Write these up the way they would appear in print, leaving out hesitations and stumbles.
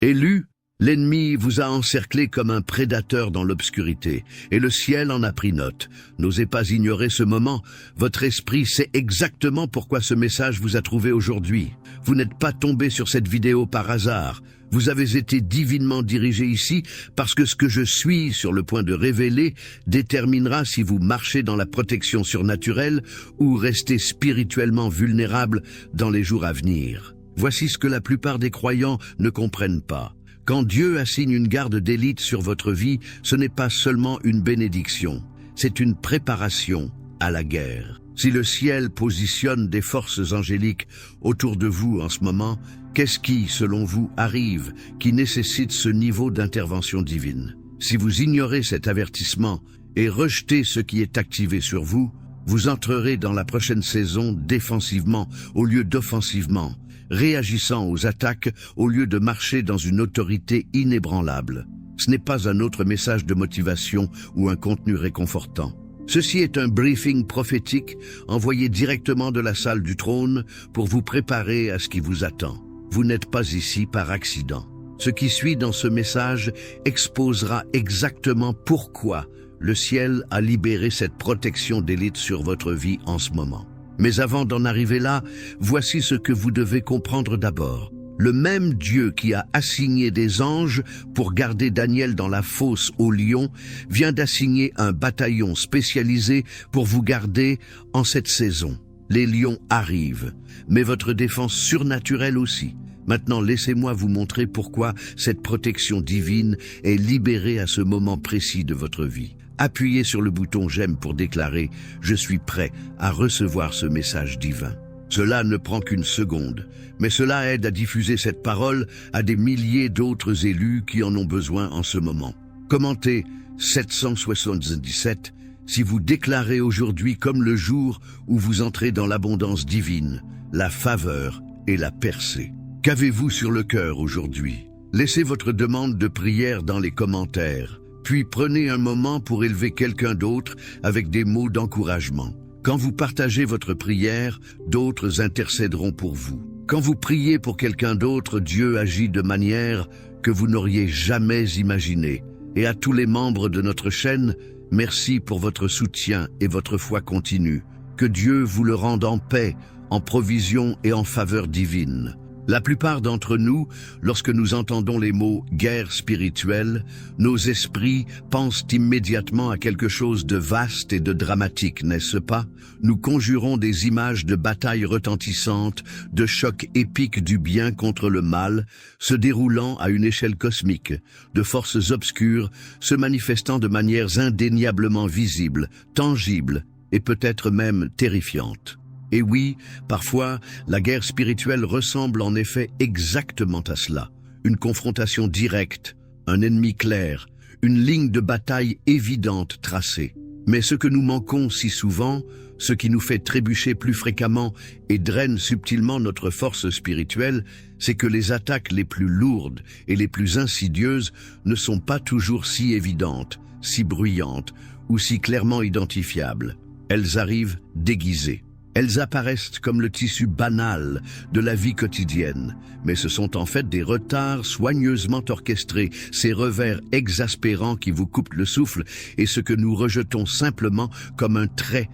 Élu, l'ennemi vous a encerclé comme un prédateur dans l'obscurité, et le ciel en a pris note. N'osez pas ignorer ce moment, votre esprit sait exactement pourquoi ce message vous a trouvé aujourd'hui. Vous n'êtes pas tombé sur cette vidéo par hasard. Vous avez été divinement dirigé ici parce que ce que je suis sur le point de révéler déterminera si vous marchez dans la protection surnaturelle ou restez spirituellement vulnérable dans les jours à venir. Voici ce que la plupart des croyants ne comprennent pas. Quand Dieu assigne une garde d'élite sur votre vie, ce n'est pas seulement une bénédiction, c'est une préparation à la guerre. Si le ciel positionne des forces angéliques autour de vous en ce moment, qu'est-ce qui, selon vous, arrive, qui nécessite ce niveau d'intervention divine? Si vous ignorez cet avertissement et rejetez ce qui est activé sur vous, vous entrerez dans la prochaine saison défensivement au lieu d'offensivement, réagissant aux attaques au lieu de marcher dans une autorité inébranlable. Ce n'est pas un autre message de motivation ou un contenu réconfortant. Ceci est un briefing prophétique envoyé directement de la salle du trône pour vous préparer à ce qui vous attend. Vous n'êtes pas ici par accident. Ce qui suit dans ce message exposera exactement pourquoi le ciel a libéré cette protection d'élite sur votre vie en ce moment. Mais avant d'en arriver là, voici ce que vous devez comprendre d'abord. Le même Dieu qui a assigné des anges pour garder Daniel dans la fosse au lion vient d'assigner un bataillon spécialisé pour vous garder en cette saison. Les lions arrivent, mais votre défense surnaturelle aussi. Maintenant, laissez-moi vous montrer pourquoi cette protection divine est libérée à ce moment précis de votre vie. Appuyez sur le bouton « J'aime » pour déclarer « Je suis prêt à recevoir ce message divin ». Cela ne prend qu'une seconde, mais cela aide à diffuser cette parole à des milliers d'autres élus qui en ont besoin en ce moment. Commentez 777 si vous déclarez aujourd'hui comme le jour où vous entrez dans l'abondance divine, la faveur et la percée. Qu'avez-vous sur le cœur aujourd'hui? Laissez votre demande de prière dans les commentaires, puis prenez un moment pour élever quelqu'un d'autre avec des mots d'encouragement. Quand vous partagez votre prière, d'autres intercéderont pour vous. Quand vous priez pour quelqu'un d'autre, Dieu agit de manière que vous n'auriez jamais imaginée. Et à tous les membres de notre chaîne, merci pour votre soutien et votre foi continue. Que Dieu vous le rende en paix, en provision et en faveur divine. La plupart d'entre nous, lorsque nous entendons les mots « guerre spirituelle », nos esprits pensent immédiatement à quelque chose de vaste et de dramatique, n'est-ce pas? Nous conjurons des images de batailles retentissantes, de chocs épiques du bien contre le mal, se déroulant à une échelle cosmique, de forces obscures se manifestant de manières indéniablement visibles, tangibles et peut-être même terrifiantes. Et oui, parfois, la guerre spirituelle ressemble en effet exactement à cela. Une confrontation directe, un ennemi clair, une ligne de bataille évidente tracée. Mais ce que nous manquons si souvent, ce qui nous fait trébucher plus fréquemment et draine subtilement notre force spirituelle, c'est que les attaques les plus lourdes et les plus insidieuses ne sont pas toujours si évidentes, si bruyantes ou si clairement identifiables. Elles arrivent déguisées. Elles apparaissent comme le tissu banal de la vie quotidienne, mais ce sont en fait des retards soigneusement orchestrés, ces revers exaspérants qui vous coupent le souffle et ce que nous rejetons simplement comme un très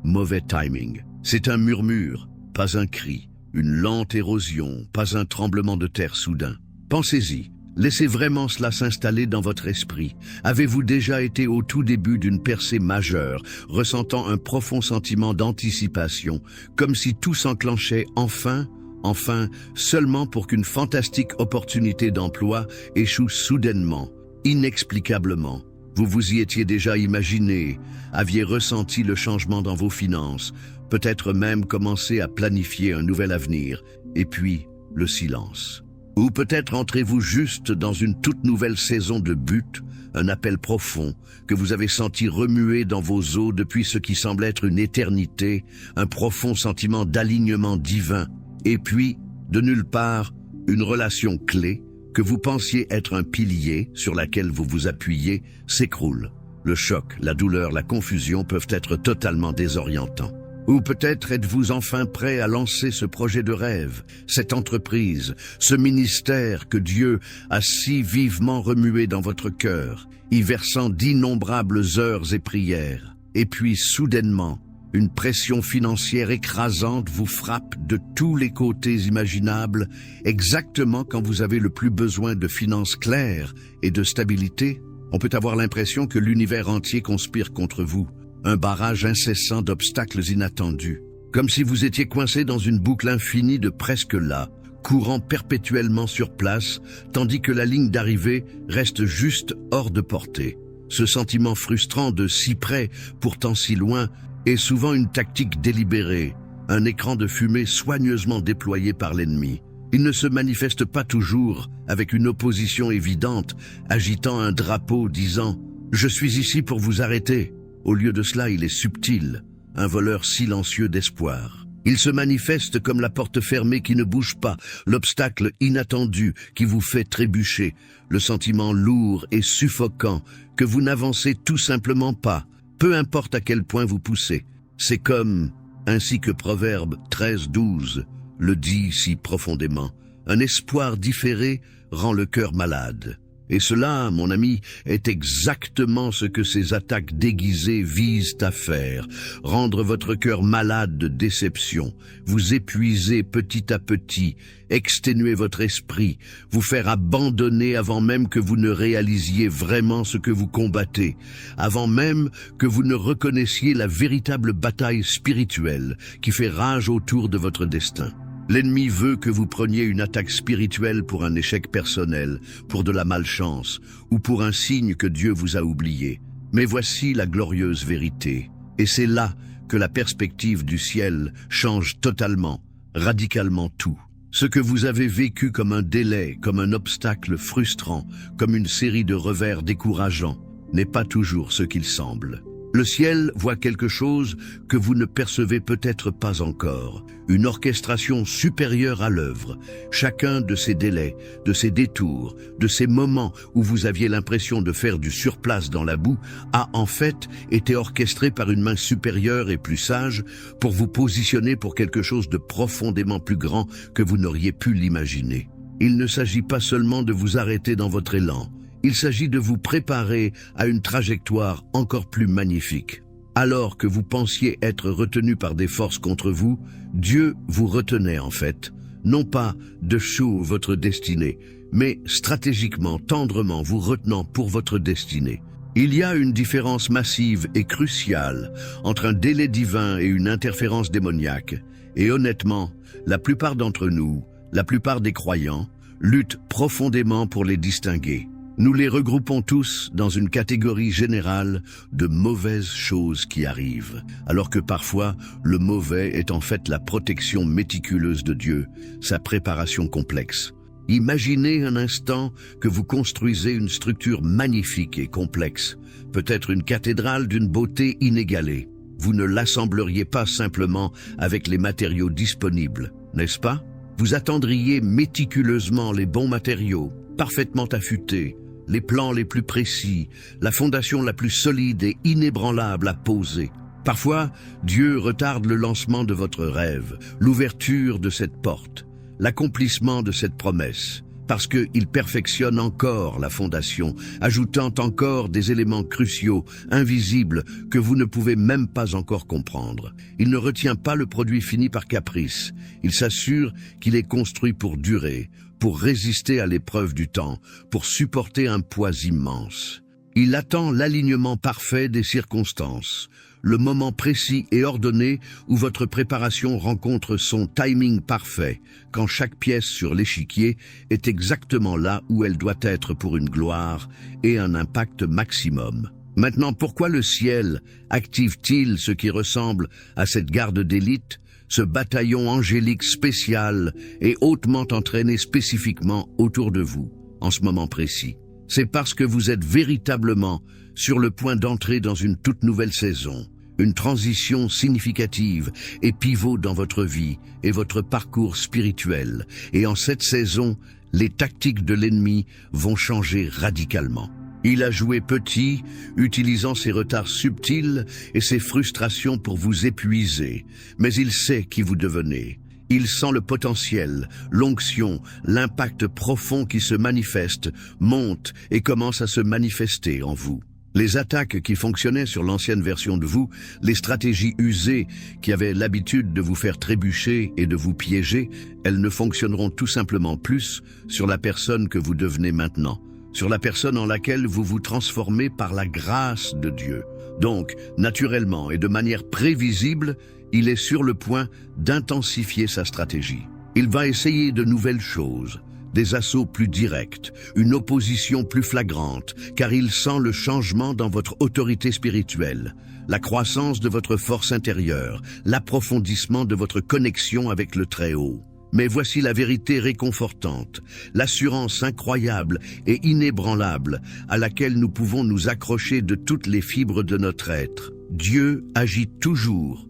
mauvais timing. C'est un murmure, pas un cri, une lente érosion, pas un tremblement de terre soudain. Pensez-y. Laissez vraiment cela s'installer dans votre esprit. Avez-vous déjà été au tout début d'une percée majeure, ressentant un profond sentiment d'anticipation, comme si tout s'enclenchait enfin, seulement pour qu'une fantastique opportunité d'emploi échoue soudainement, inexplicablement? Vous vous y étiez déjà imaginé, aviez ressenti le changement dans vos finances, peut-être même commencé à planifier un nouvel avenir, et puis le silence. Ou peut-être entrez-vous juste dans une toute nouvelle saison de but, un appel profond que vous avez senti remuer dans vos os depuis ce qui semble être une éternité, un profond sentiment d'alignement divin, et puis, de nulle part, une relation clé que vous pensiez être un pilier sur laquelle vous vous appuyez s'écroule. Le choc, la douleur, la confusion peuvent être totalement désorientants. Ou peut-être êtes-vous enfin prêt à lancer ce projet de rêve, cette entreprise, ce ministère que Dieu a si vivement remué dans votre cœur, y versant d'innombrables heures et prières. Et puis, soudainement, une pression financière écrasante vous frappe de tous les côtés imaginables, exactement quand vous avez le plus besoin de finances claires et de stabilité. On peut avoir l'impression que l'univers entier conspire contre vous. Un barrage incessant d'obstacles inattendus, comme si vous étiez coincé dans une boucle infinie de presque là, courant perpétuellement sur place, tandis que la ligne d'arrivée reste juste hors de portée. Ce sentiment frustrant de si près, pourtant si loin, est souvent une tactique délibérée, un écran de fumée soigneusement déployé par l'ennemi. Il ne se manifeste pas toujours avec une opposition évidente, agitant un drapeau disant « Je suis ici pour vous arrêter ». Au lieu de cela, il est subtil, un voleur silencieux d'espoir. Il se manifeste comme la porte fermée qui ne bouge pas, l'obstacle inattendu qui vous fait trébucher, le sentiment lourd et suffocant que vous n'avancez tout simplement pas, peu importe à quel point vous poussez. C'est comme, ainsi que Proverbe 13:12 le dit si profondément, un espoir différé rend le cœur malade. Et cela, mon ami, est exactement ce que ces attaques déguisées visent à faire. Rendre votre cœur malade de déception, vous épuiser petit à petit, exténuer votre esprit, vous faire abandonner avant même que vous ne réalisiez vraiment ce que vous combattez, avant même que vous ne reconnaissiez la véritable bataille spirituelle qui fait rage autour de votre destin. L'ennemi veut que vous preniez une attaque spirituelle pour un échec personnel, pour de la malchance, ou pour un signe que Dieu vous a oublié. Mais voici la glorieuse vérité. Et c'est là que la perspective du ciel change totalement, radicalement tout. Ce que vous avez vécu comme un délai, comme un obstacle frustrant, comme une série de revers décourageants, n'est pas toujours ce qu'il semble. Le ciel voit quelque chose que vous ne percevez peut-être pas encore, une orchestration supérieure à l'œuvre. Chacun de ces délais, de ces détours, de ces moments où vous aviez l'impression de faire du surplace dans la boue, a en fait été orchestré par une main supérieure et plus sage pour vous positionner pour quelque chose de profondément plus grand que vous n'auriez pu l'imaginer. Il ne s'agit pas seulement de vous arrêter dans votre élan. Il s'agit de vous préparer à une trajectoire encore plus magnifique. Alors que vous pensiez être retenu par des forces contre vous, Dieu vous retenait en fait, non pas de chou votre destinée, mais stratégiquement, tendrement vous retenant pour votre destinée. Il y a une différence massive et cruciale entre un délai divin et une interférence démoniaque, et honnêtement, la plupart d'entre nous, la plupart des croyants, luttent profondément pour les distinguer. Nous les regroupons tous dans une catégorie générale de mauvaises choses qui arrivent, alors que parfois le mauvais est en fait la protection méticuleuse de Dieu, sa préparation complexe. Imaginez un instant que vous construisez une structure magnifique et complexe, peut-être une cathédrale d'une beauté inégalée. Vous ne l'assembleriez pas simplement avec les matériaux disponibles, n'est-ce pas? Vous attendriez méticuleusement les bons matériaux, parfaitement affûtés, les plans les plus précis, la fondation la plus solide et inébranlable à poser. Parfois, Dieu retarde le lancement de votre rêve, l'ouverture de cette porte, l'accomplissement de cette promesse, parce qu'il perfectionne encore la fondation, ajoutant encore des éléments cruciaux, invisibles, que vous ne pouvez même pas encore comprendre. Il ne retient pas le produit fini par caprice. Il s'assure qu'il est construit pour durer, pour résister à l'épreuve du temps, pour supporter un poids immense. Il attend l'alignement parfait des circonstances, le moment précis et ordonné où votre préparation rencontre son timing parfait, quand chaque pièce sur l'échiquier est exactement là où elle doit être pour une gloire et un impact maximum. Maintenant, pourquoi le ciel active-t-il ce qui ressemble à cette garde d'élite, ce bataillon angélique spécial et hautement entraîné spécifiquement autour de vous, en ce moment précis? C'est parce que vous êtes véritablement sur le point d'entrer dans une toute nouvelle saison, une transition significative et pivot dans votre vie et votre parcours spirituel. Et en cette saison, les tactiques de l'ennemi vont changer radicalement. Il a joué petit, utilisant ses retards subtils et ses frustrations pour vous épuiser, mais il sait qui vous devenez. Il sent le potentiel, l'onction, l'impact profond qui se manifeste, monte et commence à se manifester en vous. Les attaques qui fonctionnaient sur l'ancienne version de vous, les stratégies usées qui avaient l'habitude de vous faire trébucher et de vous piéger, elles ne fonctionneront tout simplement plus sur la personne que vous devenez maintenant, sur la personne en laquelle vous vous transformez par la grâce de Dieu. Donc, naturellement et de manière prévisible, il est sur le point d'intensifier sa stratégie. Il va essayer de nouvelles choses, des assauts plus directs, une opposition plus flagrante, car il sent le changement dans votre autorité spirituelle, la croissance de votre force intérieure, l'approfondissement de votre connexion avec le Très-Haut. Mais voici la vérité réconfortante, l'assurance incroyable et inébranlable à laquelle nous pouvons nous accrocher de toutes les fibres de notre être. Dieu agit toujours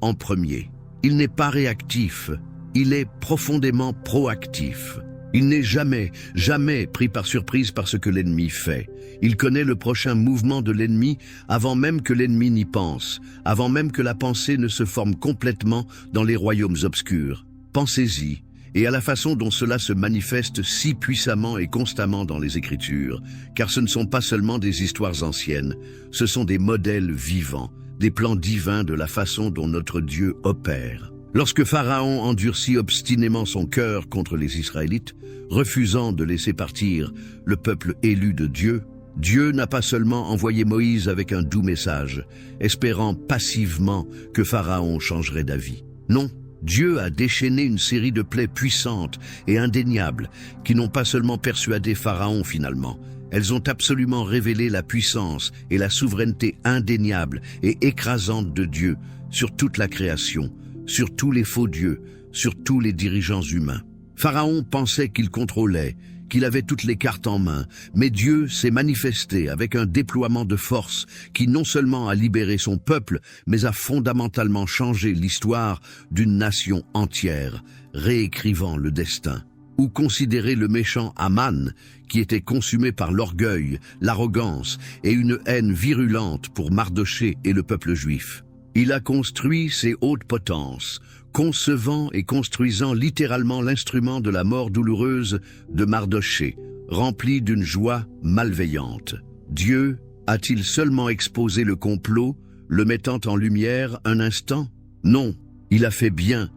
en premier. Il n'est pas réactif, il est profondément proactif. Il n'est jamais pris par surprise par ce que l'ennemi fait. Il connaît le prochain mouvement de l'ennemi avant même que l'ennemi n'y pense, avant même que la pensée ne se forme complètement dans les royaumes obscurs. Pensez-y, et à la façon dont cela se manifeste si puissamment et constamment dans les Écritures, car ce ne sont pas seulement des histoires anciennes, ce sont des modèles vivants, des plans divins de la façon dont notre Dieu opère. Lorsque Pharaon endurcit obstinément son cœur contre les Israélites, refusant de laisser partir le peuple élu de Dieu, Dieu n'a pas seulement envoyé Moïse avec un doux message, espérant passivement que Pharaon changerait d'avis. Non, Dieu a déchaîné une série de plaies puissantes et indéniables qui n'ont pas seulement persuadé Pharaon finalement, elles ont absolument révélé la puissance et la souveraineté indéniable et écrasante de Dieu sur toute la création, sur tous les faux dieux, sur tous les dirigeants humains. Pharaon pensait qu'il contrôlait, qu'il avait toutes les cartes en main, mais Dieu s'est manifesté avec un déploiement de force qui non seulement a libéré son peuple, mais a fondamentalement changé l'histoire d'une nation entière, réécrivant le destin. Ou considérer le méchant Aman, qui était consumé par l'orgueil, l'arrogance et une haine virulente pour Mardochée et le peuple juif. Il a construit ses hautes potences, concevant et construisant littéralement l'instrument de la mort douloureuse de Mardochée, rempli d'une joie malveillante. Dieu a-t-il seulement exposé le complot, le mettant en lumière un instant? Non, il a fait bien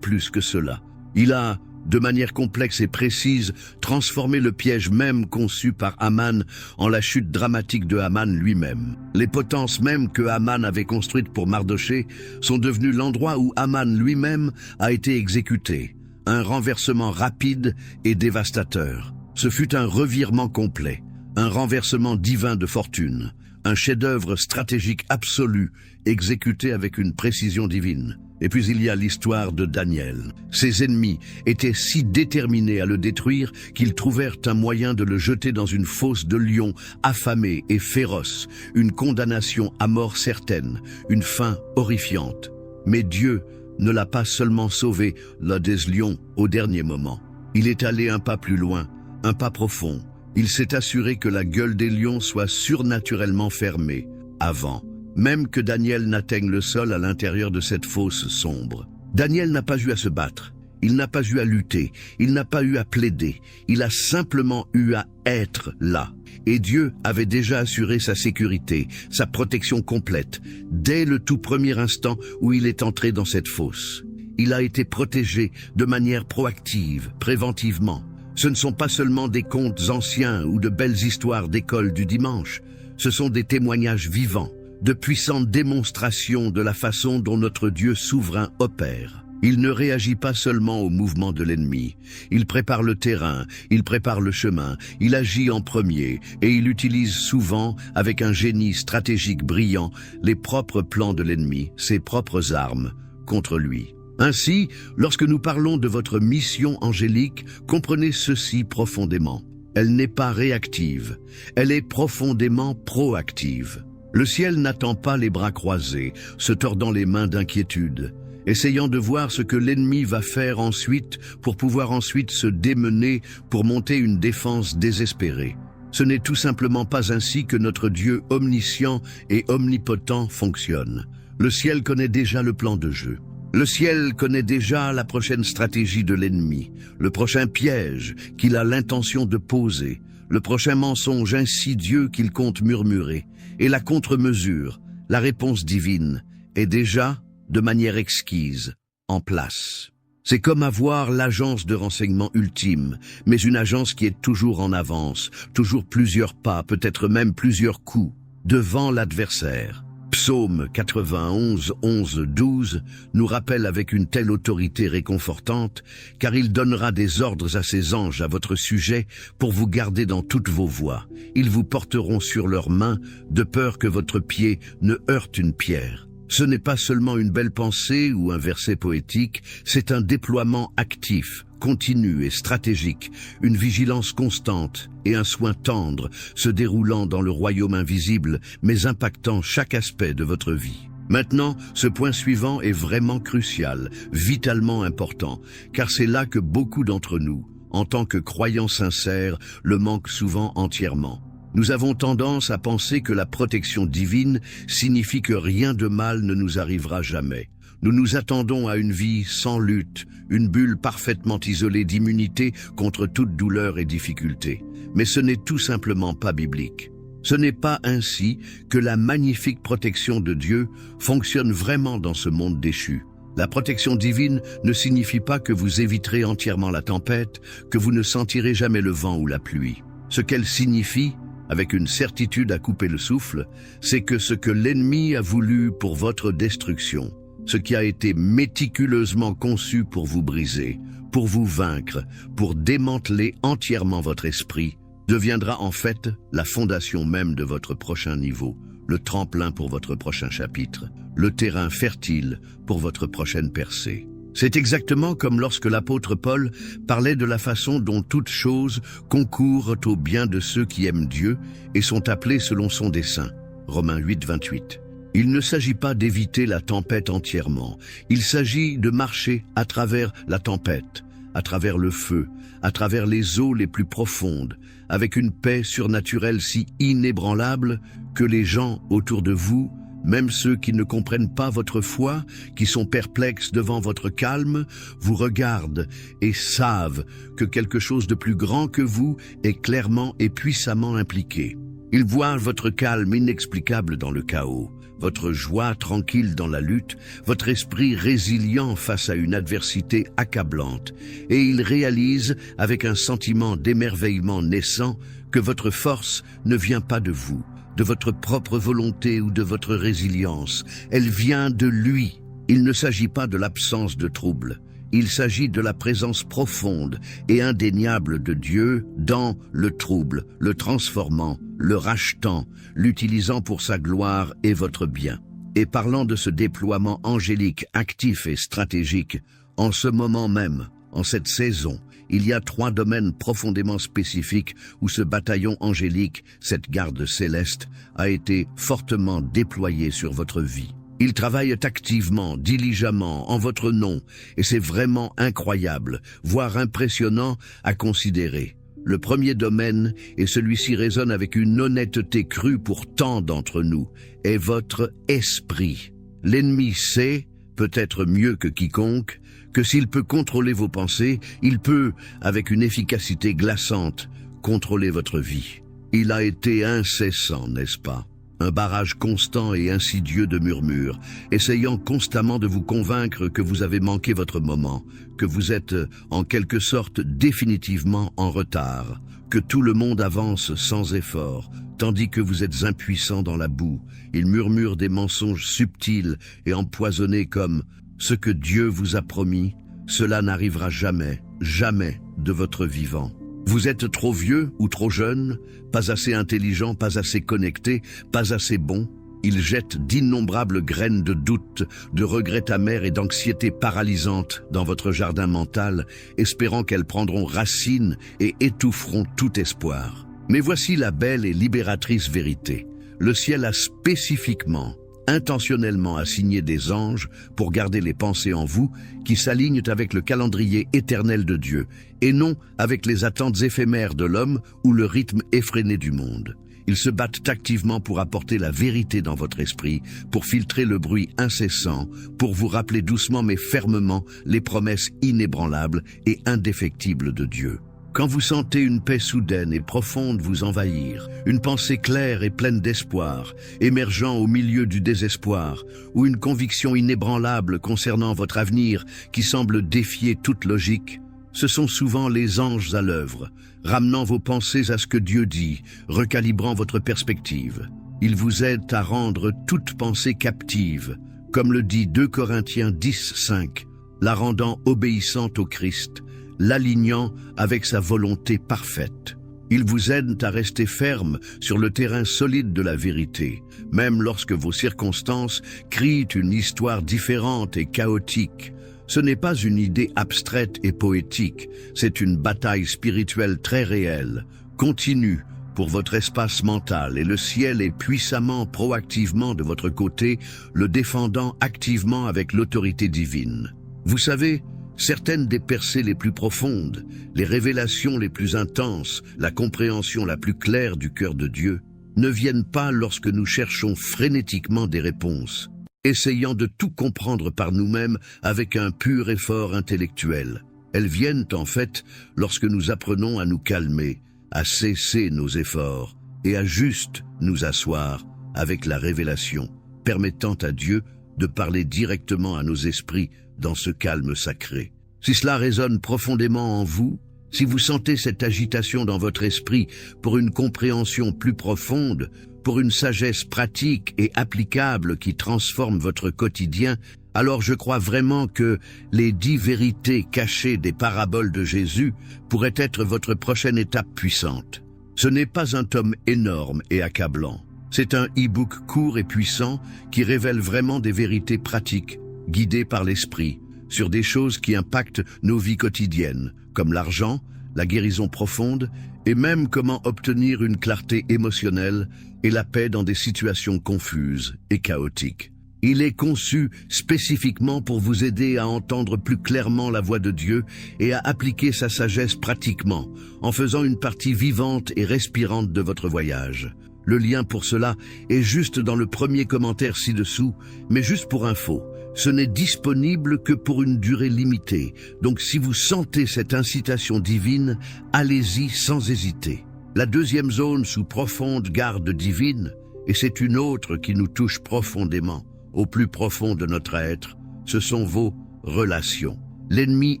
plus que cela. Il a, de manière complexe et précise, transformer le piège même conçu par Aman en la chute dramatique de Aman lui-même. Les potences mêmes que Aman avait construites pour Mardochée sont devenues l'endroit où Aman lui-même a été exécuté. Un renversement rapide et dévastateur. Ce fut un revirement complet, un renversement divin de fortune, un chef-d'œuvre stratégique absolu, exécuté avec une précision divine. Et puis il y a l'histoire de Daniel. Ses ennemis étaient si déterminés à le détruire qu'ils trouvèrent un moyen de le jeter dans une fosse de lions affamés et féroces, une condamnation à mort certaine, une fin horrifiante. Mais Dieu ne l'a pas seulement sauvé là des lions au dernier moment. Il est allé un pas plus loin, un pas profond. Il s'est assuré que la gueule des lions soit surnaturellement fermée, avant même que Daniel n'atteigne le sol à l'intérieur de cette fosse sombre. Daniel n'a pas eu à se battre, il n'a pas eu à lutter, il n'a pas eu à plaider, il a simplement eu à être là. Et Dieu avait déjà assuré sa sécurité, sa protection complète, dès le tout premier instant où il est entré dans cette fosse. Il a été protégé de manière proactive, préventivement. Ce ne sont pas seulement des contes anciens ou de belles histoires d'école du dimanche, ce sont des témoignages vivants, de puissantes démonstrations de la façon dont notre Dieu souverain opère. Il ne réagit pas seulement au mouvement de l'ennemi. Il prépare le terrain, il prépare le chemin, il agit en premier et il utilise souvent, avec un génie stratégique brillant, les propres plans de l'ennemi, ses propres armes, contre lui. Ainsi, lorsque nous parlons de votre mission angélique, comprenez ceci profondément. Elle n'est pas réactive, elle est profondément proactive. Le ciel n'attend pas les bras croisés, se tordant les mains d'inquiétude, essayant de voir ce que l'ennemi va faire ensuite pour pouvoir ensuite se démener pour monter une défense désespérée. Ce n'est tout simplement pas ainsi que notre Dieu omniscient et omnipotent fonctionne. Le ciel connaît déjà le plan de jeu. Le ciel connaît déjà la prochaine stratégie de l'ennemi, le prochain piège qu'il a l'intention de poser, le prochain mensonge insidieux qu'il compte murmurer, et la contre-mesure, la réponse divine, est déjà, de manière exquise, en place. C'est comme avoir l'agence de renseignement ultime, mais une agence qui est toujours en avance, toujours plusieurs pas, peut-être même plusieurs coups, devant l'adversaire. Psaume 91, 11, 12 nous rappelle avec une telle autorité réconfortante, car il donnera des ordres à ses anges à votre sujet pour vous garder dans toutes vos voies. Ils vous porteront sur leurs mains, de peur que votre pied ne heurte une pierre. Ce n'est pas seulement une belle pensée ou un verset poétique, c'est un déploiement actif, continu et stratégique, une vigilance constante et un soin tendre se déroulant dans le royaume invisible, mais impactant chaque aspect de votre vie. Maintenant, ce point suivant est vraiment crucial, vitalement important, car c'est là que beaucoup d'entre nous, en tant que croyants sincères, le manquent souvent entièrement. Nous avons tendance à penser que la protection divine signifie que rien de mal ne nous arrivera jamais. Nous nous attendons à une vie sans lutte, une bulle parfaitement isolée d'immunité contre toute douleur et difficulté. Mais ce n'est tout simplement pas biblique. Ce n'est pas ainsi que la magnifique protection de Dieu fonctionne vraiment dans ce monde déchu. La protection divine ne signifie pas que vous éviterez entièrement la tempête, que vous ne sentirez jamais le vent ou la pluie. Ce qu'elle signifie, avec une certitude à couper le souffle, c'est que ce que l'ennemi a voulu pour votre destruction, ce qui a été méticuleusement conçu pour vous briser, pour vous vaincre, pour démanteler entièrement votre esprit, deviendra en fait la fondation même de votre prochain niveau, le tremplin pour votre prochain chapitre, le terrain fertile pour votre prochaine percée. C'est exactement comme lorsque l'apôtre Paul parlait de la façon dont toutes choses concourent au bien de ceux qui aiment Dieu et sont appelés selon son dessein. Romains 8, 28. Il ne s'agit pas d'éviter la tempête entièrement, il s'agit de marcher à travers la tempête, à travers le feu, à travers les eaux les plus profondes, avec une paix surnaturelle si inébranlable que les gens autour de vous, même ceux qui ne comprennent pas votre foi, qui sont perplexes devant votre calme, vous regardent et savent que quelque chose de plus grand que vous est clairement et puissamment impliqué. Ils voient votre calme inexplicable dans le chaos, votre joie tranquille dans la lutte, votre esprit résilient face à une adversité accablante, et ils réalisent avec un sentiment d'émerveillement naissant que votre force ne vient pas de vous, de votre propre volonté ou de votre résilience, elle vient de lui. Il ne s'agit pas de l'absence de trouble, il s'agit de la présence profonde et indéniable de Dieu dans le trouble, le transformant, le rachetant, l'utilisant pour sa gloire et votre bien. Et parlant de ce déploiement angélique actif et stratégique, en ce moment même, en cette saison, il y a 3 domaines profondément spécifiques où ce bataillon angélique, cette garde céleste, a été fortement déployé sur votre vie. Ils travaillent activement, diligemment, en votre nom, et c'est vraiment incroyable, voire impressionnant à considérer. Le premier domaine, et celui-ci résonne avec une honnêteté crue pour tant d'entre nous, est votre esprit. L'ennemi sait, peut-être mieux que quiconque, que s'il peut contrôler vos pensées, il peut, avec une efficacité glaçante, contrôler votre vie. Il a été incessant, n'est-ce pas? Un barrage constant et insidieux de murmures, essayant constamment de vous convaincre que vous avez manqué votre moment, que vous êtes en quelque sorte définitivement en retard, que tout le monde avance sans effort, tandis que vous êtes impuissant dans la boue. Il murmure des mensonges subtils et empoisonnés comme « ce que Dieu vous a promis, cela n'arrivera jamais, jamais de votre vivant ». Vous êtes trop vieux ou trop jeune, pas assez intelligent, pas assez connecté, pas assez bon. Il jette d'innombrables graines de doute, de regrets amers et d'anxiété paralysante dans votre jardin mental, espérant qu'elles prendront racine et étoufferont tout espoir. Mais voici la belle et libératrice vérité. Le ciel a spécifiquement intentionnellement assigné des anges pour garder les pensées en vous qui s'alignent avec le calendrier éternel de Dieu, et non avec les attentes éphémères de l'homme ou le rythme effréné du monde. Ils se battent activement pour apporter la vérité dans votre esprit, pour filtrer le bruit incessant, pour vous rappeler doucement mais fermement les promesses inébranlables et indéfectibles de Dieu. Quand vous sentez une paix soudaine et profonde vous envahir, une pensée claire et pleine d'espoir, émergeant au milieu du désespoir, ou une conviction inébranlable concernant votre avenir qui semble défier toute logique, ce sont souvent les anges à l'œuvre, ramenant vos pensées à ce que Dieu dit, recalibrant votre perspective. Ils vous aident à rendre toute pensée captive, comme le dit 2 Corinthiens 10:5, la rendant obéissante au Christ, l'alignant avec sa volonté parfaite. Ils vous aident à rester ferme sur le terrain solide de la vérité, même lorsque vos circonstances crient une histoire différente et chaotique. Ce n'est pas une idée abstraite et poétique, c'est une bataille spirituelle très réelle, continue, pour votre espace mental, et le ciel est puissamment, proactivement de votre côté, le défendant activement avec l'autorité divine. Vous savez, certaines des percées les plus profondes, les révélations les plus intenses, la compréhension la plus claire du cœur de Dieu, ne viennent pas lorsque nous cherchons frénétiquement des réponses, essayant de tout comprendre par nous-mêmes avec un pur effort intellectuel. Elles viennent en fait lorsque nous apprenons à nous calmer, à cesser nos efforts et à juste nous asseoir avec la révélation, permettant à Dieu de parler directement à nos esprits dans ce calme sacré. Si cela résonne profondément en vous, si vous sentez cette agitation dans votre esprit pour une compréhension plus profonde, pour une sagesse pratique et applicable qui transforme votre quotidien, alors je crois vraiment que les 10 vérités cachées des paraboles de Jésus pourraient être votre prochaine étape puissante. Ce n'est pas un tome énorme et accablant. C'est un e-book court et puissant qui révèle vraiment des vérités pratiques, guidées par l'esprit, sur des choses qui impactent nos vies quotidiennes, comme l'argent, la guérison profonde, et même comment obtenir une clarté émotionnelle et la paix dans des situations confuses et chaotiques. Il est conçu spécifiquement pour vous aider à entendre plus clairement la voix de Dieu et à appliquer sa sagesse pratiquement, en faisant une partie vivante et respirante de votre voyage. Le lien pour cela est juste dans le premier commentaire ci-dessous, mais juste pour info, ce n'est disponible que pour une durée limitée. Donc si vous sentez cette incitation divine, allez-y sans hésiter. La deuxième zone sous profonde garde divine, et c'est une autre qui nous touche profondément, au plus profond de notre être, ce sont vos relations. L'ennemi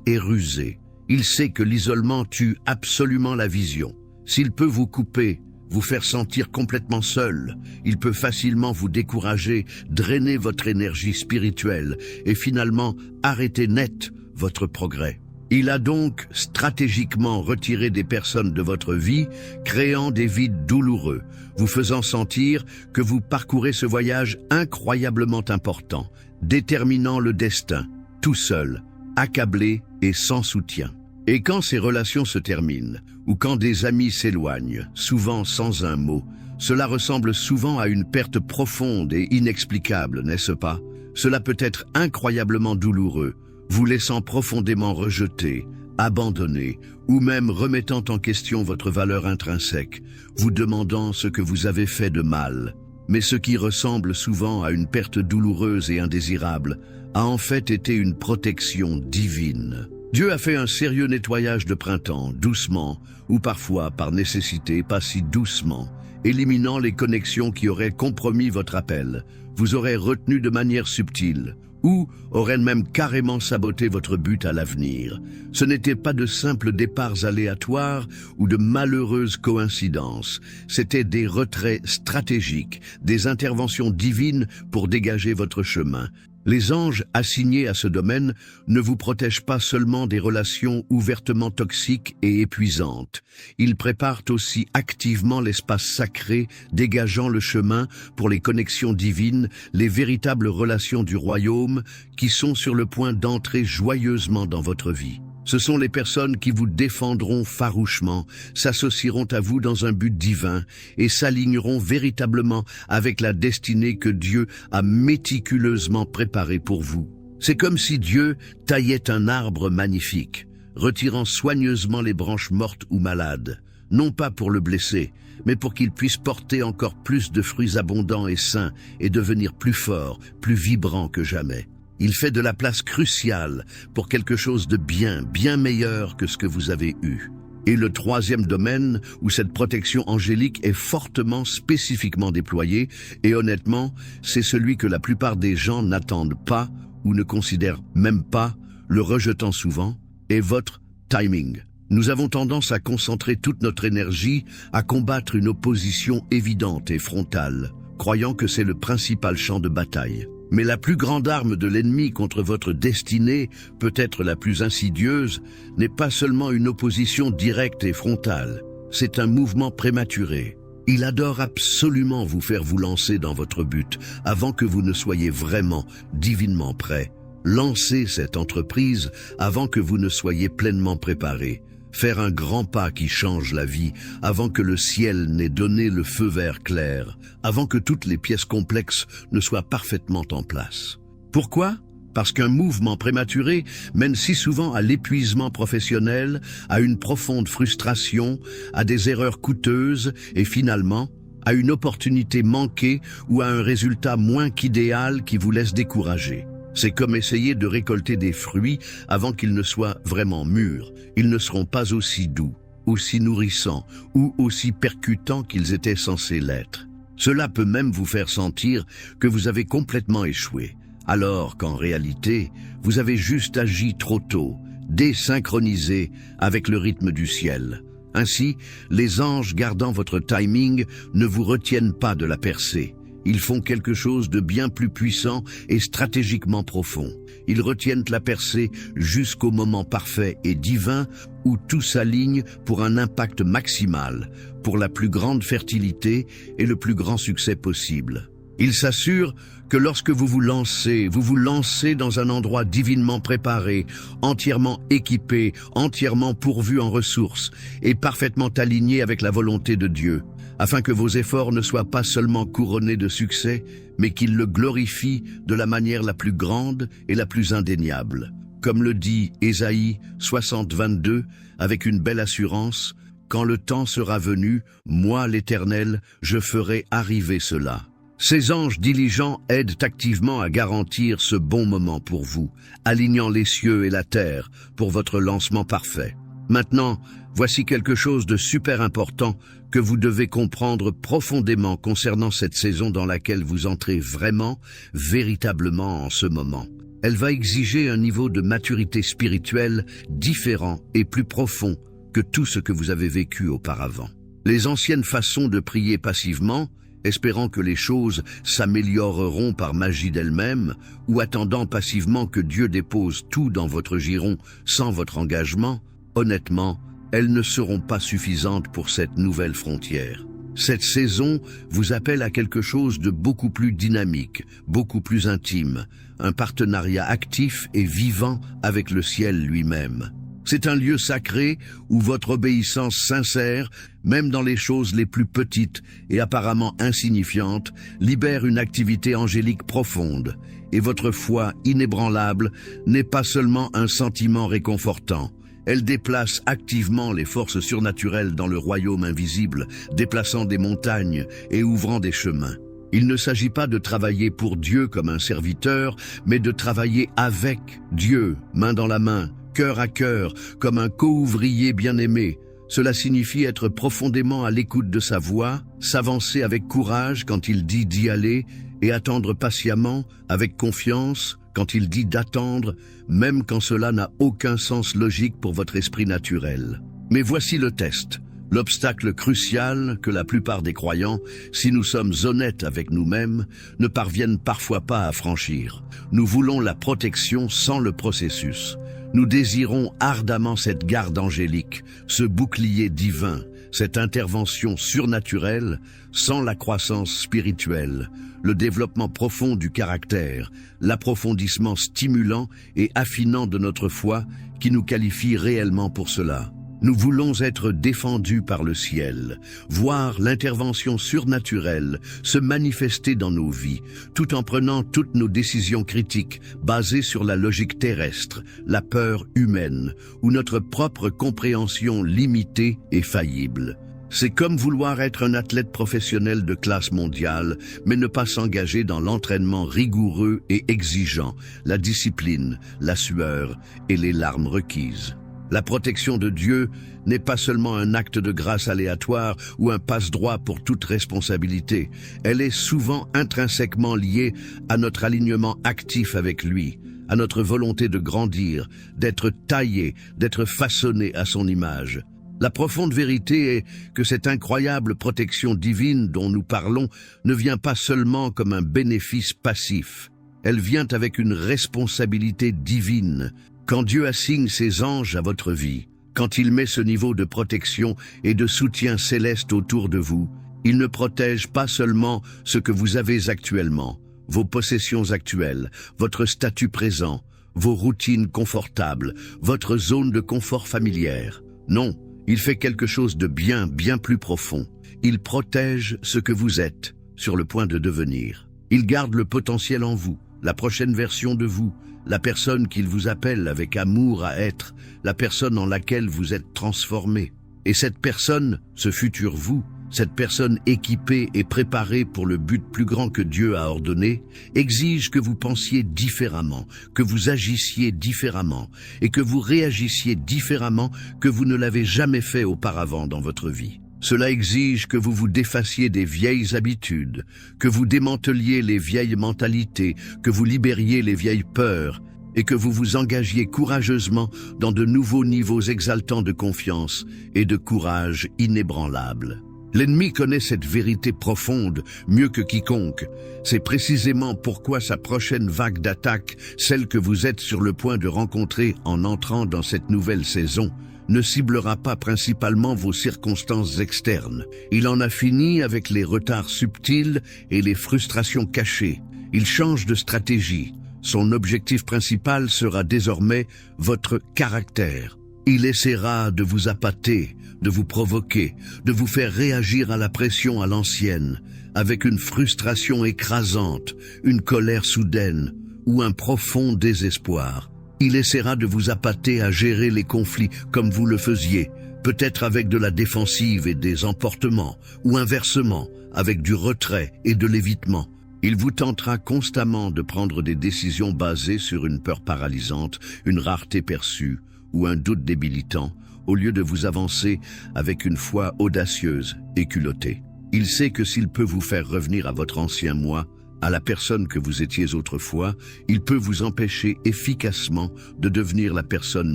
est rusé. Il sait que l'isolement tue absolument la vision. S'il peut vous couper, vous faire sentir complètement seul, il peut facilement vous décourager, drainer votre énergie spirituelle et finalement arrêter net votre progrès. Il a donc stratégiquement retiré des personnes de votre vie, créant des vides douloureux, vous faisant sentir que vous parcourez ce voyage incroyablement important, déterminant le destin, tout seul, accablé et sans soutien. Et quand ces relations se terminent, ou quand des amis s'éloignent, souvent sans un mot, cela ressemble souvent à une perte profonde et inexplicable, n'est-ce pas? Cela peut être incroyablement douloureux, vous laissant profondément rejeté, abandonné, ou même remettant en question votre valeur intrinsèque, vous demandant ce que vous avez fait de mal. Mais ce qui ressemble souvent à une perte douloureuse et indésirable a en fait été une protection divine. Dieu a fait un sérieux nettoyage de printemps, doucement, ou parfois par nécessité, pas si doucement, éliminant les connexions qui auraient compromis votre appel, vous auraient retenu de manière subtile, ou auraient même carrément saboté votre but à l'avenir. Ce n'étaient pas de simples départs aléatoires ou de malheureuses coïncidences, c'étaient des retraits stratégiques, des interventions divines pour dégager votre chemin. Les anges assignés à ce domaine ne vous protègent pas seulement des relations ouvertement toxiques et épuisantes. Ils préparent aussi activement l'espace sacré, dégageant le chemin pour les connexions divines, les véritables relations du royaume qui sont sur le point d'entrer joyeusement dans votre vie. Ce sont les personnes qui vous défendront farouchement, s'associeront à vous dans un but divin et s'aligneront véritablement avec la destinée que Dieu a méticuleusement préparée pour vous. C'est comme si Dieu taillait un arbre magnifique, retirant soigneusement les branches mortes ou malades, non pas pour le blesser, mais pour qu'il puisse porter encore plus de fruits abondants et sains et devenir plus fort, plus vibrant que jamais. Il fait de la place cruciale pour quelque chose de bien meilleur que ce que vous avez eu. Et le troisième domaine où cette protection angélique est fortement, spécifiquement déployée, et honnêtement, c'est celui que la plupart des gens n'attendent pas ou ne considèrent même pas, le rejetant souvent, est votre timing. Nous avons tendance à concentrer toute notre énergie à combattre une opposition évidente et frontale, croyant que c'est le principal champ de bataille. Mais la plus grande arme de l'ennemi contre votre destinée, peut-être la plus insidieuse, n'est pas seulement une opposition directe et frontale, c'est un mouvement prématuré. Il adore absolument vous faire vous lancer dans votre but, avant que vous ne soyez vraiment, divinement prêt. Lancez cette entreprise avant que vous ne soyez pleinement préparé. Faire un grand pas qui change la vie avant que le ciel n'ait donné le feu vert clair, avant que toutes les pièces complexes ne soient parfaitement en place. Pourquoi ? Parce qu'un mouvement prématuré mène si souvent à l'épuisement professionnel, à une profonde frustration, à des erreurs coûteuses et finalement à une opportunité manquée ou à un résultat moins qu'idéal qui vous laisse décourager. C'est comme essayer de récolter des fruits avant qu'ils ne soient vraiment mûrs. Ils ne seront pas aussi doux, aussi nourrissants ou aussi percutants qu'ils étaient censés l'être. Cela peut même vous faire sentir que vous avez complètement échoué, alors qu'en réalité, vous avez juste agi trop tôt, désynchronisé avec le rythme du ciel. Ainsi, les anges gardant votre timing ne vous retiennent pas de la percée. Ils font quelque chose de bien plus puissant et stratégiquement profond. Ils retiennent la percée jusqu'au moment parfait et divin où tout s'aligne pour un impact maximal, pour la plus grande fertilité et le plus grand succès possible. Ils s'assurent que lorsque vous vous lancez dans un endroit divinement préparé, entièrement équipé, entièrement pourvu en ressources et parfaitement aligné avec la volonté de Dieu, afin que vos efforts ne soient pas seulement couronnés de succès, mais qu'ils le glorifient de la manière la plus grande et la plus indéniable. Comme le dit Ésaïe 60:22, avec une belle assurance, « Quand le temps sera venu, moi l'Éternel, je ferai arriver cela ». Ces anges diligents aident activement à garantir ce bon moment pour vous, alignant les cieux et la terre pour votre lancement parfait. Maintenant, voici quelque chose de super important que vous devez comprendre profondément concernant cette saison dans laquelle vous entrez vraiment, véritablement en ce moment. Elle va exiger un niveau de maturité spirituelle différent et plus profond que tout ce que vous avez vécu auparavant. Les anciennes façons de prier passivement, espérant que les choses s'amélioreront par magie d'elles-mêmes, ou attendant passivement que Dieu dépose tout dans votre giron sans votre engagement, honnêtement, elles ne seront pas suffisantes pour cette nouvelle frontière. Cette saison vous appelle à quelque chose de beaucoup plus dynamique, beaucoup plus intime, un partenariat actif et vivant avec le ciel lui-même. C'est un lieu sacré où votre obéissance sincère, même dans les choses les plus petites et apparemment insignifiantes, libère une activité angélique profonde, et votre foi inébranlable n'est pas seulement un sentiment réconfortant. Elle déplace activement les forces surnaturelles dans le royaume invisible, déplaçant des montagnes et ouvrant des chemins. Il ne s'agit pas de travailler pour Dieu comme un serviteur, mais de travailler avec Dieu, main dans la main, cœur à cœur, comme un co-ouvrier bien-aimé. Cela signifie être profondément à l'écoute de sa voix, s'avancer avec courage quand il dit d'y aller, et attendre patiemment, avec confiance, quand il dit d'attendre, même quand cela n'a aucun sens logique pour votre esprit naturel. Mais voici le test, l'obstacle crucial que la plupart des croyants, si nous sommes honnêtes avec nous-mêmes, ne parviennent parfois pas à franchir. Nous voulons la protection sans le processus. Nous désirons ardemment cette garde angélique, ce bouclier divin, Cette intervention surnaturelle, sans la croissance spirituelle, le développement profond du caractère, l'approfondissement stimulant et affinant de notre foi qui nous qualifie réellement pour cela. Nous voulons être défendus par le ciel, voir l'intervention surnaturelle se manifester dans nos vies, tout en prenant toutes nos décisions critiques basées sur la logique terrestre, la peur humaine ou notre propre compréhension limitée et faillible. C'est comme vouloir être un athlète professionnel de classe mondiale, mais ne pas s'engager dans l'entraînement rigoureux et exigeant, la discipline, la sueur et les larmes requises. La protection de Dieu n'est pas seulement un acte de grâce aléatoire ou un passe-droit pour toute responsabilité. Elle est souvent intrinsèquement liée à notre alignement actif avec lui, à notre volonté de grandir, d'être taillé, d'être façonné à son image. La profonde vérité est que cette incroyable protection divine dont nous parlons ne vient pas seulement comme un bénéfice passif. Elle vient avec une responsabilité divine. Quand Dieu assigne ses anges à votre vie, quand il met ce niveau de protection et de soutien céleste autour de vous, il ne protège pas seulement ce que vous avez actuellement, vos possessions actuelles, votre statut présent, vos routines confortables, votre zone de confort familière. Non, il fait quelque chose de bien plus profond. Il protège ce que vous êtes, sur le point de devenir. Il garde le potentiel en vous, la prochaine version de vous, la personne qu'il vous appelle avec amour à être, la personne en laquelle vous êtes transformé. Et cette personne, ce futur vous, cette personne équipée et préparée pour le but plus grand que Dieu a ordonné, exige que vous pensiez différemment, que vous agissiez différemment et que vous réagissiez différemment que vous ne l'avez jamais fait auparavant dans votre vie. Cela exige que vous vous défassiez des vieilles habitudes, que vous démanteliez les vieilles mentalités, que vous libériez les vieilles peurs et que vous vous engagiez courageusement dans de nouveaux niveaux exaltants de confiance et de courage inébranlable. L'ennemi connaît cette vérité profonde mieux que quiconque. C'est précisément pourquoi sa prochaine vague d'attaque, celle que vous êtes sur le point de rencontrer en entrant dans cette nouvelle saison, ne ciblera pas principalement vos circonstances externes. Il en a fini avec les retards subtils et les frustrations cachées. Il change de stratégie. Son objectif principal sera désormais votre caractère. Il essaiera de vous appâter, de vous provoquer, de vous faire réagir à la pression à l'ancienne, avec une frustration écrasante, une colère soudaine ou un profond désespoir. Il essaiera de vous appâter à gérer les conflits comme vous le faisiez, peut-être avec de la défensive et des emportements, ou inversement, avec du retrait et de l'évitement. Il vous tentera constamment de prendre des décisions basées sur une peur paralysante, une rareté perçue, ou un doute débilitant, au lieu de vous avancer avec une foi audacieuse et culottée. Il sait que s'il peut vous faire revenir à votre ancien moi, à la personne que vous étiez autrefois, il peut vous empêcher efficacement de devenir la personne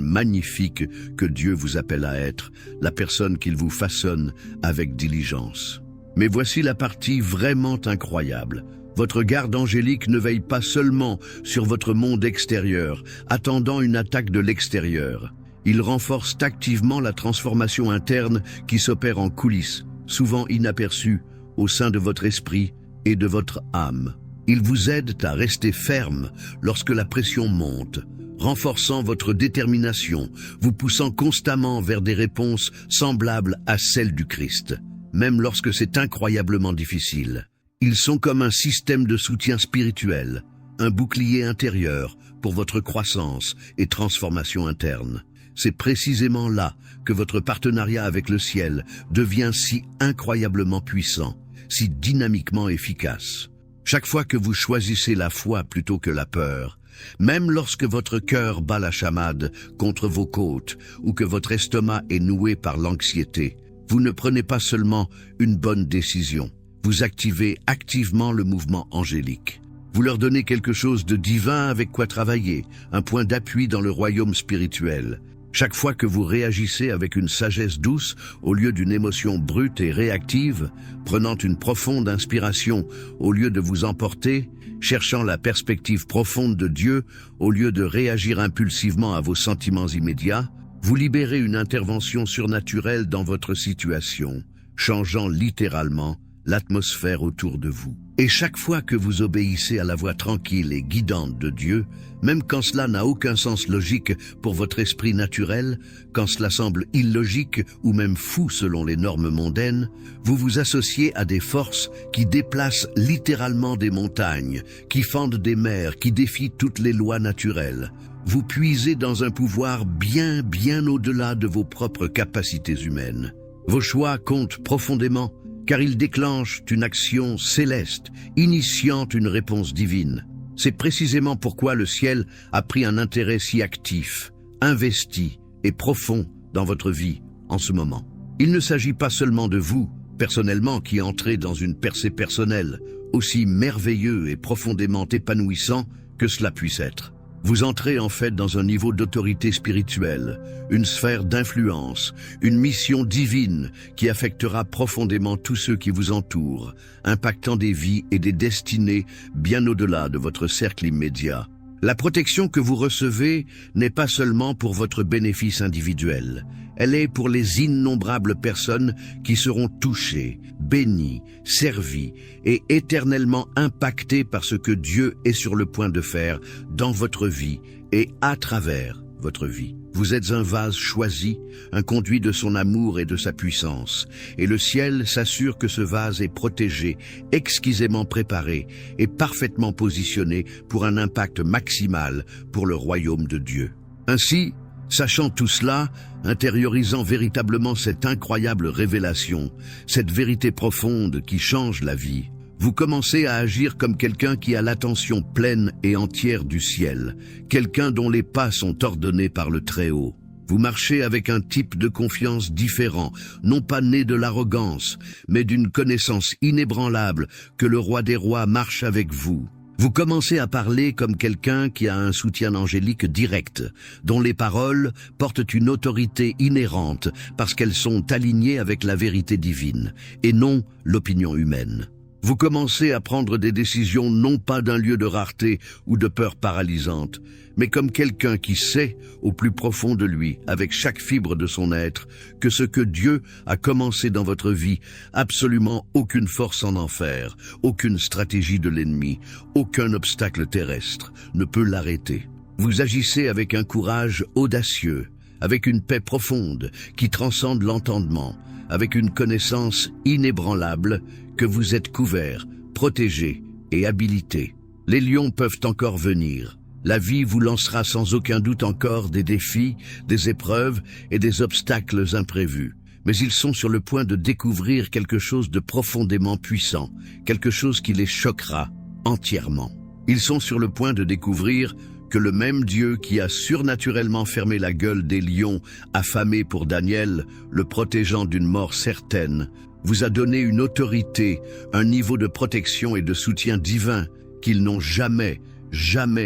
magnifique que Dieu vous appelle à être, la personne qu'il vous façonne avec diligence. Mais voici la partie vraiment incroyable. Votre garde angélique ne veille pas seulement sur votre monde extérieur, attendant une attaque de l'extérieur. Il renforce activement la transformation interne qui s'opère en coulisses, souvent inaperçue, au sein de votre esprit et de votre âme. Il vous aide à rester ferme lorsque la pression monte, renforçant votre détermination, vous poussant constamment vers des réponses semblables à celles du Christ, même lorsque c'est incroyablement difficile. Ils sont comme un système de soutien spirituel, un bouclier intérieur pour votre croissance et transformation interne. C'est précisément là que votre partenariat avec le ciel devient si incroyablement puissant, si dynamiquement efficace. Chaque fois que vous choisissez la foi plutôt que la peur, même lorsque votre cœur bat la chamade contre vos côtes ou que votre estomac est noué par l'anxiété, vous ne prenez pas seulement une bonne décision, vous activez activement le mouvement angélique. Vous leur donnez quelque chose de divin avec quoi travailler, un point d'appui dans le royaume spirituel. Chaque fois que vous réagissez avec une sagesse douce au lieu d'une émotion brute et réactive, prenant une profonde inspiration au lieu de vous emporter, cherchant la perspective profonde de Dieu au lieu de réagir impulsivement à vos sentiments immédiats, Vous libérez une intervention surnaturelle dans votre situation, changeant littéralement l'atmosphère autour de vous. Et chaque fois que vous obéissez à la voix tranquille et guidante de Dieu, même quand cela n'a aucun sens logique pour votre esprit naturel, quand cela semble illogique ou même fou selon les normes mondaines, vous vous associez à des forces qui déplacent littéralement des montagnes, qui fendent des mers, qui défient toutes les lois naturelles. Vous puisez dans un pouvoir bien au-delà de vos propres capacités humaines. Vos choix comptent profondément, car ils déclenchent une action céleste, initiant une réponse divine. C'est précisément pourquoi le ciel a pris un intérêt si actif, investi et profond dans votre vie en ce moment. Il ne s'agit pas seulement de vous, personnellement, qui entrez dans une percée personnelle, aussi merveilleux et profondément épanouissant que cela puisse être. Vous entrez en fait dans un niveau d'autorité spirituelle, une sphère d'influence, une mission divine qui affectera profondément tous ceux qui vous entourent, impactant des vies et des destinées bien au-delà de votre cercle immédiat. La protection que vous recevez n'est pas seulement pour votre bénéfice individuel, elle est pour les innombrables personnes qui seront touchées, bénies, servies et éternellement impactées par ce que Dieu est sur le point de faire dans votre vie et à travers votre vie. Vous êtes un vase choisi, un conduit de son amour et de sa puissance, et le ciel s'assure que ce vase est protégé, exquisément préparé et parfaitement positionné pour un impact maximal pour le royaume de Dieu. Ainsi, sachant tout cela, intériorisant véritablement cette incroyable révélation, cette vérité profonde qui change la vie, vous commencez à agir comme quelqu'un qui a l'attention pleine et entière du ciel, quelqu'un dont les pas sont ordonnés par le Très-Haut. Vous marchez avec un type de confiance différent, non pas né de l'arrogance, mais d'une connaissance inébranlable que le Roi des Rois marche avec vous. Vous commencez à parler comme quelqu'un qui a un soutien angélique direct, dont les paroles portent une autorité inhérente parce qu'elles sont alignées avec la vérité divine, et non l'opinion humaine. Vous commencez à prendre des décisions non pas d'un lieu de rareté ou de peur paralysante, mais comme quelqu'un qui sait, au plus profond de lui, avec chaque fibre de son être, que ce que Dieu a commencé dans votre vie, absolument aucune force en enfer, aucune stratégie de l'ennemi, aucun obstacle terrestre ne peut l'arrêter. Vous agissez avec un courage audacieux, avec une paix profonde qui transcende l'entendement, avec une connaissance inébranlable que vous êtes couvert, protégé et habilité. Les lions peuvent encore venir. La vie vous lancera sans aucun doute encore des défis, des épreuves et des obstacles imprévus. Mais ils sont sur le point de découvrir quelque chose de profondément puissant, quelque chose qui les choquera entièrement. Ils sont sur le point de découvrir que le même Dieu qui a surnaturellement fermé la gueule des lions affamés pour Daniel, le protégeant d'une mort certaine, vous a donné une autorité, un niveau de protection et de soutien divin qu'ils n'ont jamais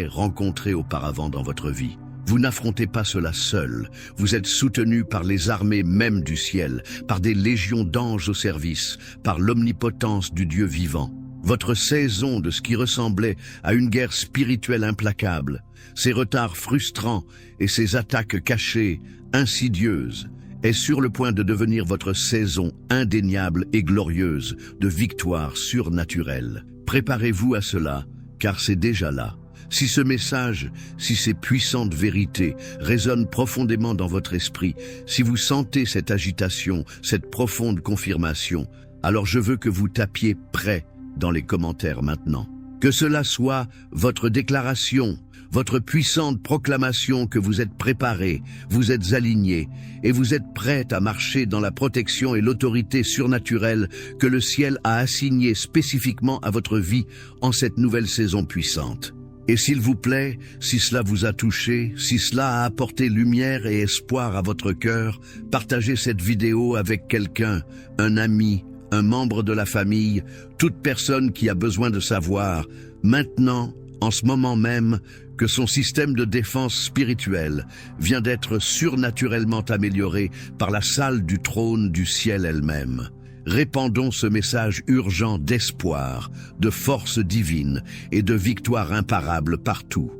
rencontré auparavant dans votre vie. Vous n'affrontez pas cela seul, vous êtes soutenu par les armées même du ciel, par des légions d'anges au service, par l'omnipotence du Dieu vivant. Votre saison de ce qui ressemblait à une guerre spirituelle implacable, ses retards frustrants et ses attaques cachées, insidieuses, est sur le point de devenir votre saison indéniable et glorieuse de victoire surnaturelle. Préparez-vous à cela, car c'est déjà là. Si ce message, si ces puissantes vérités résonnent profondément dans votre esprit, si vous sentez cette agitation, cette profonde confirmation, alors je veux que vous tapiez prêt dans les commentaires maintenant. Que cela soit votre déclaration, votre puissante proclamation que vous êtes préparé, vous êtes aligné et vous êtes prêt à marcher dans la protection et l'autorité surnaturelle que le ciel a assignée spécifiquement à votre vie en cette nouvelle saison puissante. Et s'il vous plaît, si cela vous a touché, si cela a apporté lumière et espoir à votre cœur, partagez cette vidéo avec quelqu'un, un ami, un membre de la famille, toute personne qui a besoin de savoir, maintenant, en ce moment même, que son système de défense spirituelle vient d'être surnaturellement amélioré par la salle du trône du ciel elle-même. Répandons ce message urgent d'espoir, de force divine et de victoire imparable partout.